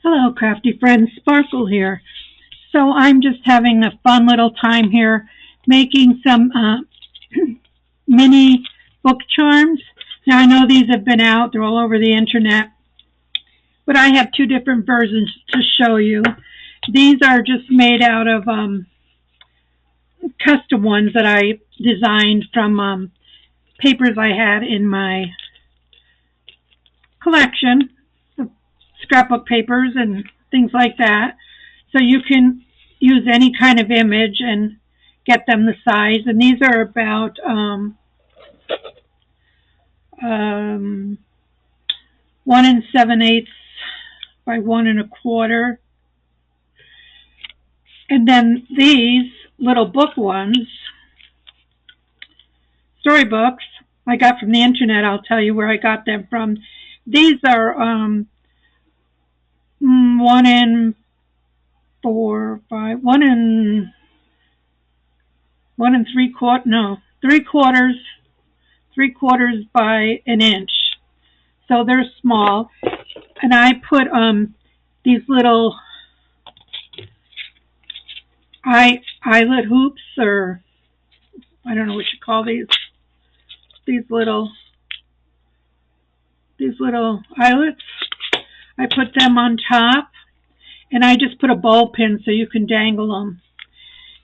Hello, crafty friends. Sparkle here. So I'm just having a fun little time here making some mini book charms. Now I know these have been out, they're all over the internet, but I have two different versions to show you. These are just made out of custom ones that I designed from papers I had in my collection of scrapbook papers and things like that. So you can use any kind of image and get them the size. And these are about um, 1 7/8 by 1 1/4. And then these little book ones, storybooks, I got from the internet. I'll tell you where I got them from. These are 1 4 5, 1 3/4, no, 3/4 by an inch. So they're small. And I put these little eyelet hoops, or I don't know what you call these. These little eyelets. I put them on top, and I just put a ball pin so you can dangle them.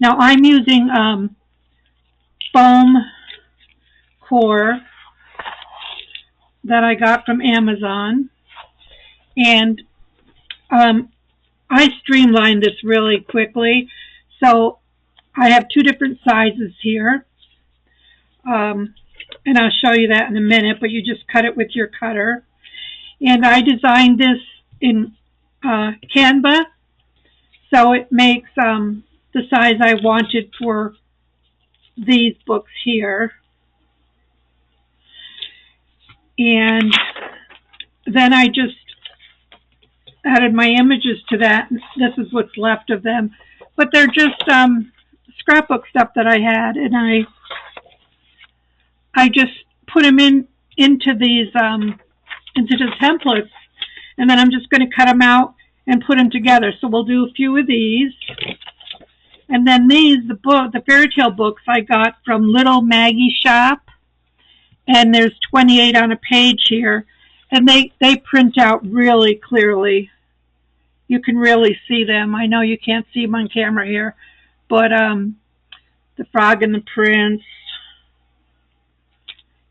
Now I'm using foam core that I got from Amazon, and I streamlined this really quickly. So I have two different sizes here, and I'll show you that in a minute, but you just cut it with your cutter. And I designed this in Canva, so it makes the size I wanted for these books here. And then I just added my images to that. This is what's left of them. But they're just scrapbook stuff that I had, and I just put them into these into the templates, and then I'm just going to cut them out and put them together. So we'll do a few of these. And then these, the fairy tale books I got from Little Maggie Shop, and there's 28 on a page here, and they print out really clearly. You can really see them. I know you can't see them on camera here, but the Frog and the Prince,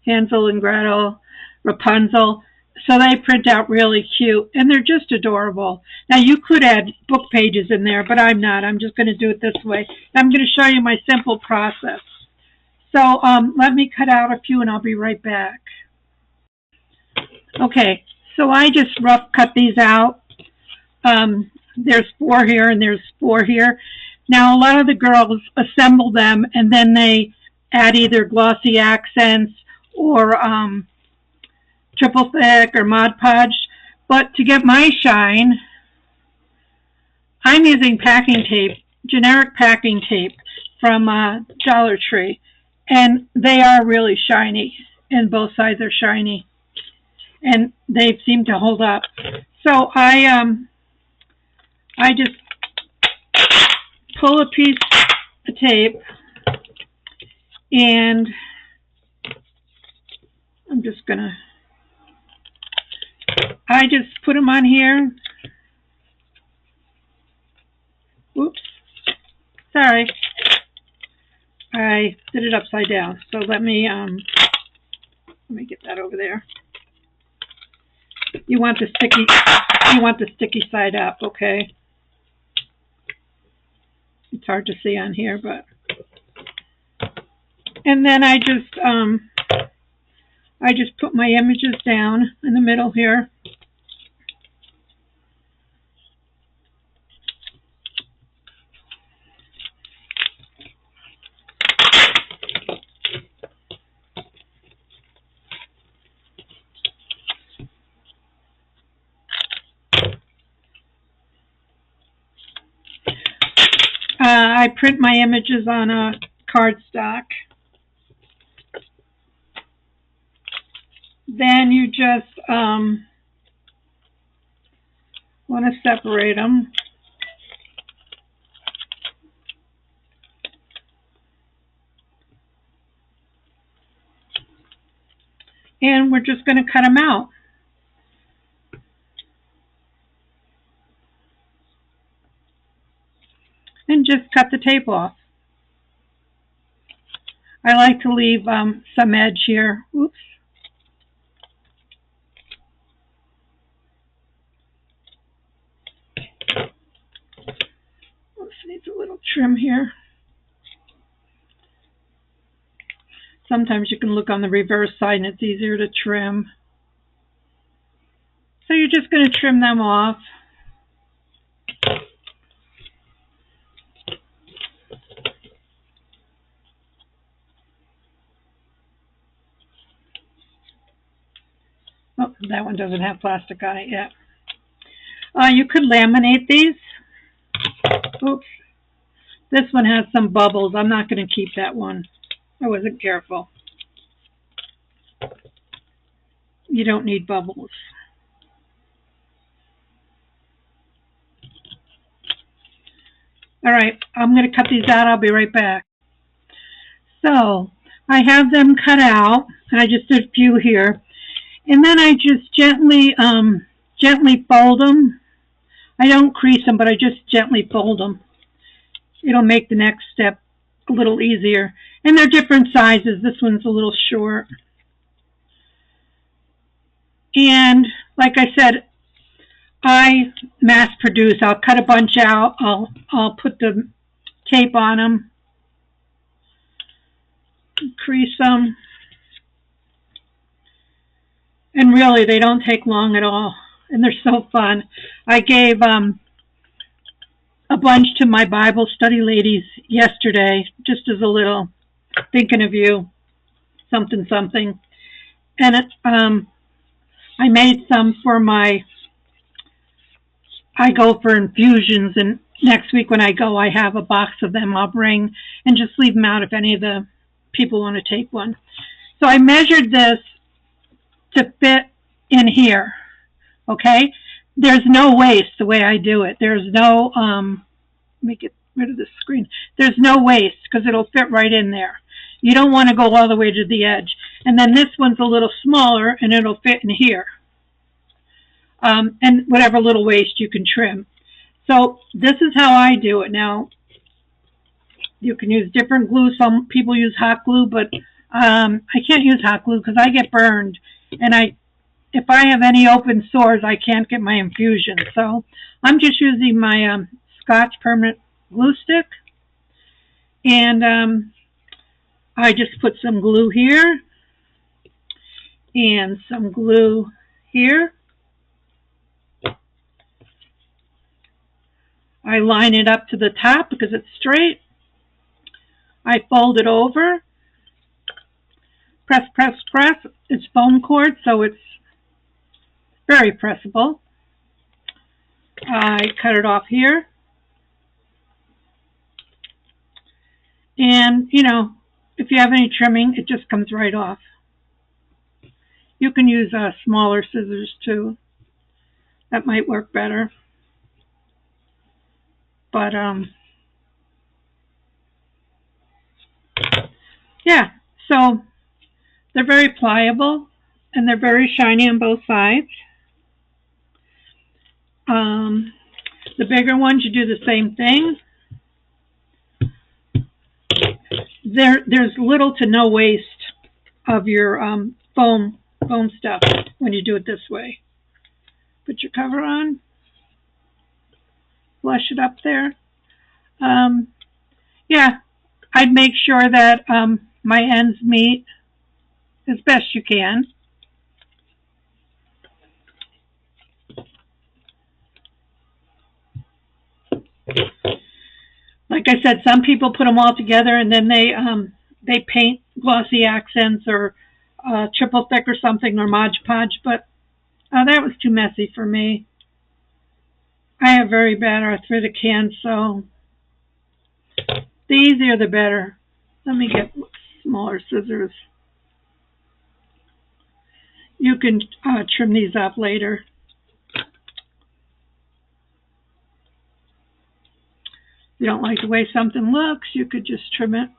Hansel and Gretel, Rapunzel. So they print out really cute, and they're just adorable. Now you could add book pages in there, but I'm not. I'm just going to do it this way. I'm going to show you my simple process. So let me cut out a few, and I'll be right back. Okay, so I just rough cut these out. There's 4 here and there's 4 here. Now a lot of the girls assemble them, and then they add either glossy accents or triple thick or Mod Podge. But to get my shine, I'm using packing tape, generic packing tape from Dollar Tree. And they are really shiny, and both sides are shiny. And they seem to hold up. So I just pull a piece of tape, and I'm just gonna, I just put them on here. Oops, sorry, I did it upside down. So let me get that over there. You want the sticky side up, okay? It's hard to see on here, but, and then I just put my images down in the middle here. I print my images on a cardstock. Then you just, well, want to separate them. And we're just going to cut them out. And just cut the tape off. I like to leave some edge here. Oops. This needs a little trim here. Sometimes you can look on the reverse side and it's easier to trim. So you're just going to trim them off. Oh, that one doesn't have plastic on it yet. You could laminate these. Oops. This one has some bubbles. I'm not going to keep that one. I wasn't careful. You don't need bubbles. All right, I'm going to cut these out. I'll be right back. So I have them cut out. I just did a few here. And then I just gently fold them. I don't crease them, but I just gently fold them. It'll make the next step a little easier. And they're different sizes. This one's a little short. And like I said, I mass produce. I'll cut a bunch out. I'll put the tape on them. Crease them. And really, they don't take long at all. And they're so fun. I gave a bunch to my Bible study ladies yesterday, just as a little thinking of you, something, something. And I made some for I go for infusions, and next week when I go, I have a box of them I'll bring and just leave them out if any of the people want to take one. So I measured this to fit in here, okay? There's no waste the way I do it. There's no, let me get rid of the screen. There's no waste because it'll fit right in there. You don't want to go all the way to the edge. And then this one's a little smaller and it'll fit in here. And whatever little waste you can trim. So this is how I do it. Now, you can use different glue. Some people use hot glue, but I can't use hot glue because I get burned. And if I have any open sores, I can't get my infusion. So I'm just using my Scotch permanent glue stick. And I just put some glue here and some glue here. I line it up to the top because it's straight. I fold it over. Press, press, press. It's foam cord, so it's very pressable. I cut it off here. And, you know, if you have any trimming, it just comes right off. You can use smaller scissors too. That might work better. But, yeah, so they're very pliable and they're very shiny on both sides. The bigger ones, you do the same thing. There's little to no waste of your foam stuff when you do it this way. Put your cover on. Flush it up there. Yeah, I'd make sure that my ends meet as best you can. Like I said, some people put them all together and then they paint glossy accents or triple thick or something or Mod Podge, but that was too messy for me. I have very bad arthritic hands, so the easier the better. Let me get smaller scissors. You can trim these up later. If you don't like the way something looks, you could just trim it.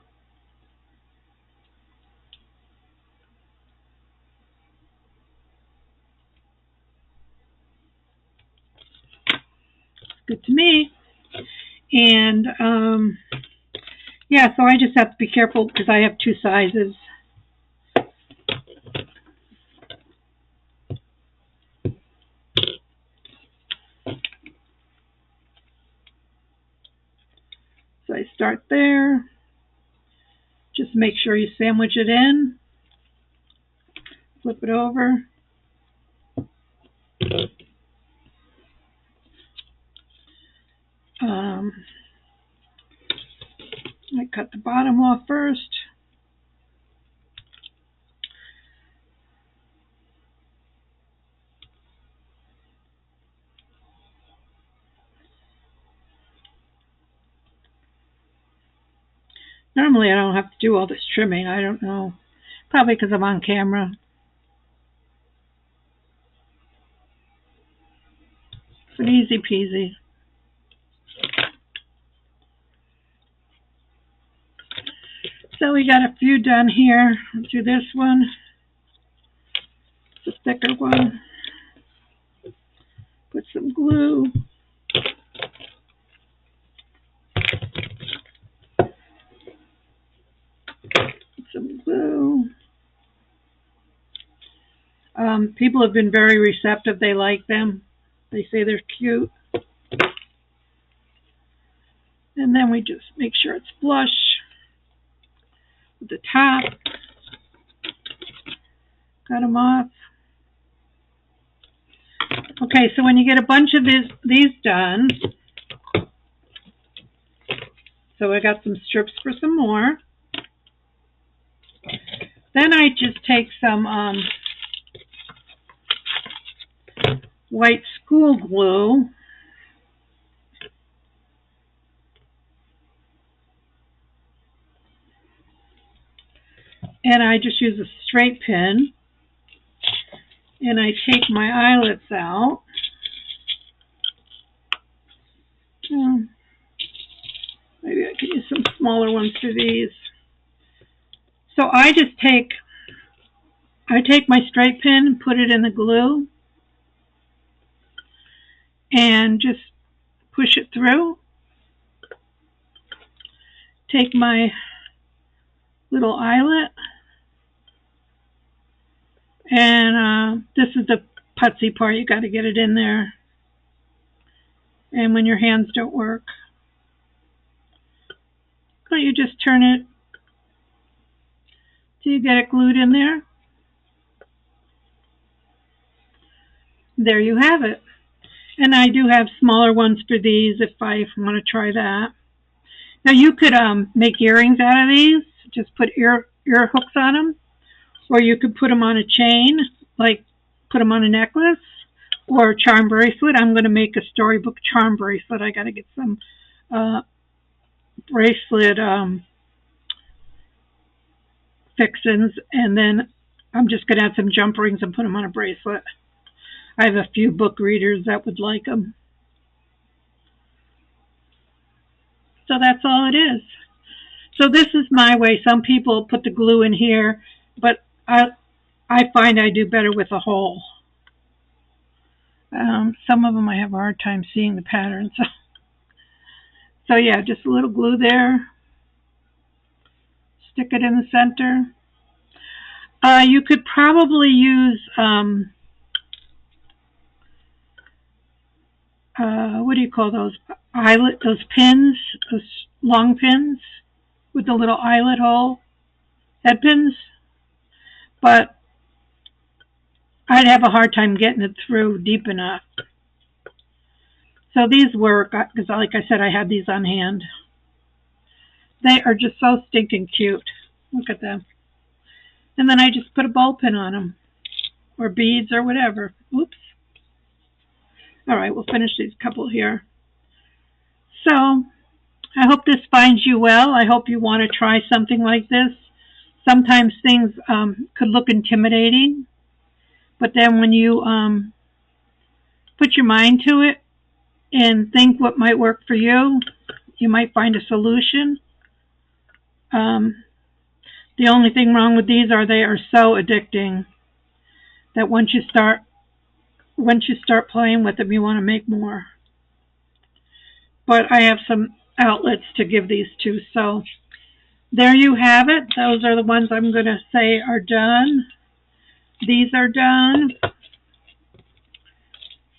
Good to me. And yeah, so I just have to be careful because I have two sizes. So I start there. Just make sure you sandwich it in. Flip it over. I cut the bottom off first. Normally I don't have to do all this trimming. I don't know. Probably because I'm on camera. But easy peasy. So we got a few done here. Let's do this one. It's a thicker one. Put some glue. Put some glue. People have been very receptive. They like them. They say they're cute. And then we just make sure it's flush with the top. Cut them off. Okay, so when you get a bunch of these done, so I got some strips for some more. Then I just take some white school glue. And I just use a straight pin. And I take my eyelets out. Maybe I can use some smaller ones for these. So I just take my straight pin and put it in the glue. And just push it through. Take my little eyelet. And this is the putsy part. You got to get it in there. And when your hands don't work, you just turn it till you get it glued in there. There you have it. And I do have smaller ones for these if I want to try that. Now you could make earrings out of these. Just put ear hooks on them. Or you could put them on a chain, like put them on a necklace or a charm bracelet. I'm going to make a storybook charm bracelet. I got to get some bracelet fixins, and then I'm just going to add some jump rings and put them on a bracelet. I have a few book readers that would like them. So that's all it is. So this is my way. Some people put the glue in here, but I find I do better with a hole. Some of them I have a hard time seeing the patterns. So yeah, just a little glue there. Stick it in the center. You could probably use what do you call those? Those pins, those long pins with the little eyelet hole, head pins. But I'd have a hard time getting it through deep enough. So these work, because like I said, I have these on hand. They are just so stinking cute. Look at them. And then I just put a ball pin on them. Or beads or whatever. Oops. Alright, we'll finish these couple here. So, I hope this finds you well. I hope you want to try something like this. Sometimes things could look intimidating. But then when you put your mind to it and think what might work for you, you might find a solution. The only thing wrong with these are they are so addicting that once you start playing with them, you want to make more. But I have some outlets to give these to, so there you have it. Those are the ones I'm going to say are done. These are done.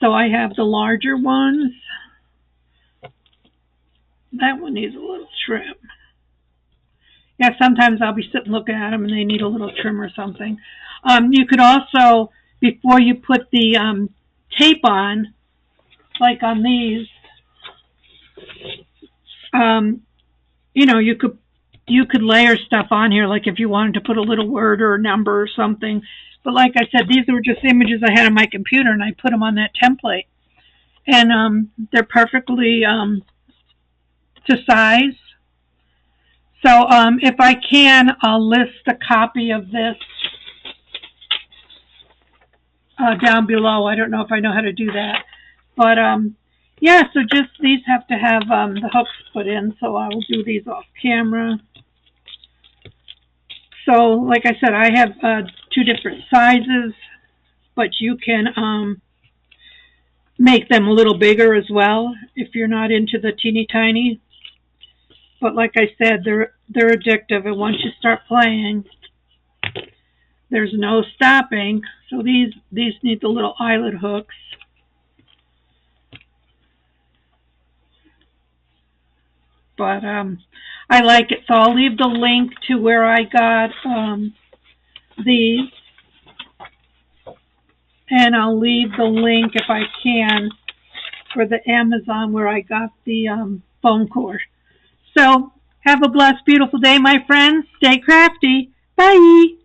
So I have the larger ones. That one needs a little trim. Yeah, sometimes I'll be sitting looking at them and they need a little trim or something. You could also, before you put the tape on, like on these, you know, you could layer stuff on here, like if you wanted to put a little word or a number or something. But like I said, these were just images I had on my computer, and I put them on that template. And they're perfectly to size. So if I can, I'll list a copy of this down below. I don't know if I know how to do that. But yeah, so just these have to have the hooks put in, so I will do these off camera. So like I said, I have 2 different sizes, but you can make them a little bigger as well if you're not into the teeny tiny. But like I said, they're addictive, and once you start playing, there's no stopping. So these need the little eyelet hooks. But I like it, so I'll leave the link to where I got these, and I'll leave the link, if I can, for the Amazon where I got the foam core. So have a blessed, beautiful day, my friends. Stay crafty. Bye.